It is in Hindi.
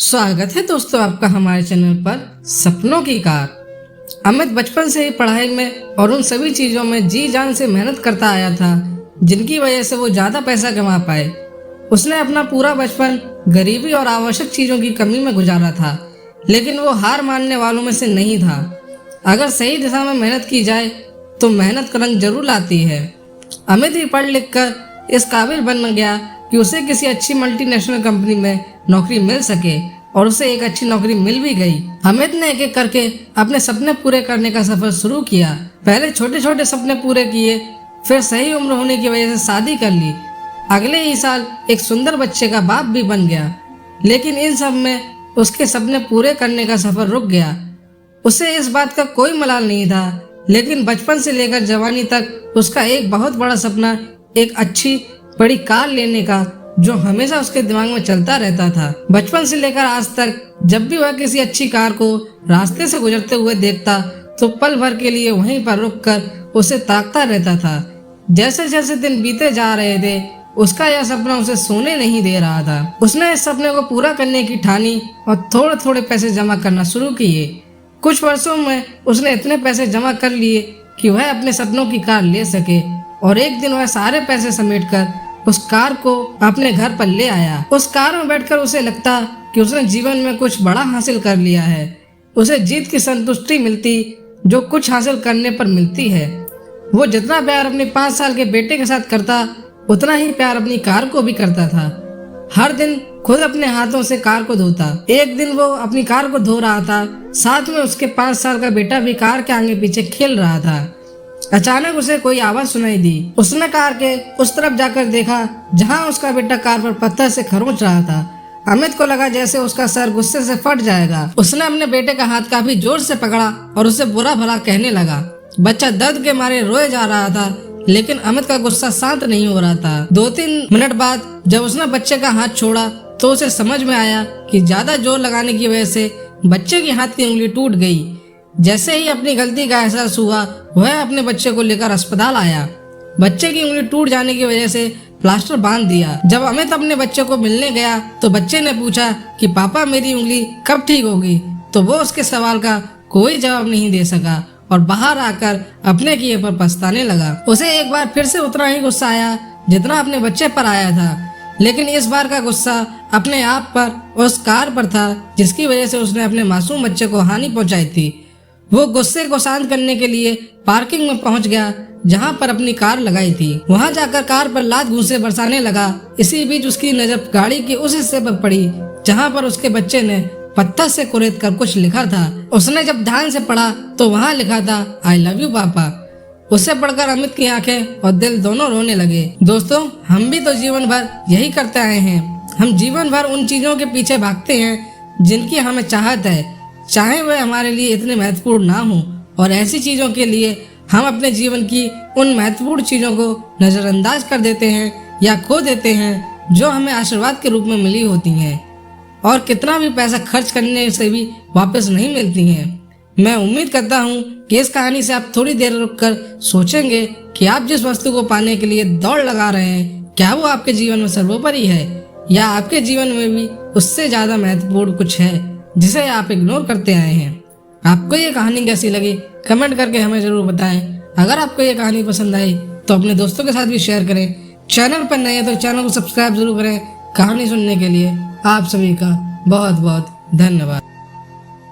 स्वागत है दोस्तों आपका हमारे चैनल पर सपनों की कार। अमित बचपन से ही पढ़ाई में और उन सभी चीजों में जी जान से मेहनत करता आया था जिनकी वजह से वो ज्यादा पैसा कमा पाए। उसने अपना पूरा बचपन गरीबी और आवश्यक चीजों की कमी में गुजारा था, लेकिन वो हार मानने वालों में से नहीं था। अगर सही दिशा में मेहनत की जाए तो मेहनत का रंग जरूर लाती है। अमित भी पढ़ लिख कर इस काबिल बन गया कि उसे किसी अच्छी मल्टीनेशनल कंपनी में नौकरी मिल सके, और उसे एक अच्छी नौकरी मिल भी गई। अमित ने एक एक करके अपने सपने पूरे करने का सफर शुरू किया। पहले छोटे छोटे सपने पूरे किए, फिर सही उम्र होने की वजह से शादी कर ली। अगले ही साल एक सुंदर बच्चे का बाप भी बन गया। लेकिन इन सब में उसके सपने पूरे करने का सफर रुक गया। उसे इस बात का कोई मलाल नहीं था, लेकिन बचपन से लेकर जवानी तक उसका एक बहुत बड़ा सपना एक अच्छी बड़ी कार लेने का, जो हमेशा उसके दिमाग में चलता रहता था। बचपन से लेकर आज तक जब भी वह किसी अच्छी कार को रास्ते से गुजरते हुए देखता तो पल भर के लिए वहीं पर रुककर उसे ताकता रहता था। जैसे जैसे दिन बीते जा रहे थे उसका यह सपना उसे सोने नहीं दे रहा था। उसने इस सपने को पूरा करने की ठानी और थोड़े थोड़े पैसे जमा करना शुरू किए। कुछ वर्षों में उसने इतने पैसे जमा कर लिए कि वह अपने सपनों की कार ले सके, और एक दिन वह सारे पैसे समेटकर उस कार को अपने घर पर ले आया। उस कार में बैठकर उसे लगता कि उसने जीवन में कुछ बड़ा हासिल कर लिया है। उसे जीत की संतुष्टि मिलती जो कुछ हासिल करने पर मिलती है। वो जितना प्यार अपने 5 साल के बेटे के साथ करता उतना ही प्यार अपनी कार को भी करता था। हर दिन खुद अपने हाथों से कार को धोता। एक दिन वो अपनी कार को धो रहा था, साथ में उसके 5 साल का बेटा भी कार के आगे पीछे खेल रहा था। अचानक उसे कोई आवाज सुनाई दी। उसने कार के उस तरफ जाकर देखा जहां उसका बेटा कार पर पत्थर से खरोंच रहा था। अमित को लगा जैसे उसका सर गुस्से से फट जाएगा। उसने अपने बेटे का हाथ काफी जोर से पकड़ा और उसे बुरा भला कहने लगा। बच्चा दर्द के मारे रोए जा रहा था, लेकिन अमित का गुस्सा शांत नहीं हो रहा था। 2-3 मिनट बाद जब उसने बच्चे का हाथ छोड़ा तो उसे समझ में आया कि ज्यादा जोर लगाने की वजह से बच्चे की हाथ की उंगली टूट गई। जैसे ही अपनी गलती का एहसास हुआ वह अपने बच्चे को लेकर अस्पताल आया। बच्चे की उंगली टूट जाने की वजह से प्लास्टर बांध दिया। जब अमित अपने बच्चे को मिलने गया तो बच्चे ने पूछा कि पापा मेरी उंगली कब ठीक होगी, तो वो उसके सवाल का कोई जवाब नहीं दे सका और बाहर आकर अपने किए पर पछताने लगा। उसे एक बार फिर से उतना ही गुस्सा आया जितना अपने बच्चे पर आया था, लेकिन इस बार का गुस्सा अपने आप पर, उस कार पर था जिसकी वजह से उसने अपने मासूम बच्चे को हानि पहुंचाई थी। वो गुस्से को शांत करने के लिए पार्किंग में पहुंच गया जहां पर अपनी कार लगाई थी। वहां जाकर कार पर लात घूंसे बरसाने लगा। इसी बीच उसकी नजर गाड़ी के उस हिस्से पर पड़ी जहां पर उसके बच्चे ने पत्थर से कुरेद कर कुछ लिखा था। उसने जब ध्यान से पढ़ा तो वहां लिखा था आई लव यू पापा। उसे पढ़कर अमित की आंखें और दिल दोनों रोने लगे। दोस्तों, हम भी तो जीवन भर यही करते आए हैं। हम जीवन भर उन चीजों के पीछे भागते हैं जिनकी हमें चाहत है, चाहे वह हमारे लिए इतने महत्वपूर्ण ना हो, और ऐसी चीजों के लिए हम अपने जीवन की उन महत्वपूर्ण चीजों को नजरअंदाज कर देते हैं या खो देते हैं जो हमें आशीर्वाद के रूप में मिली होती हैं, और कितना भी पैसा खर्च करने से भी वापस नहीं मिलती हैं। मैं उम्मीद करता हूँ कि इस कहानी से आप थोड़ी देर रुककर सोचेंगे कि आप जिस वस्तु को पाने के लिए दौड़ लगा रहे हैं, क्या वो आपके जीवन में सर्वोपरि है, या आपके जीवन में भी उससे ज्यादा महत्वपूर्ण कुछ है जिसे आप इग्नोर करते आए हैं। आपको ये कहानी कैसी लगी कमेंट करके हमें जरूर बताएं। अगर आपको ये कहानी पसंद आई तो अपने दोस्तों के साथ भी शेयर करें। चैनल पर नए हैं तो चैनल को सब्सक्राइब जरूर करें। कहानी सुनने के लिए आप सभी का बहुत बहुत धन्यवाद।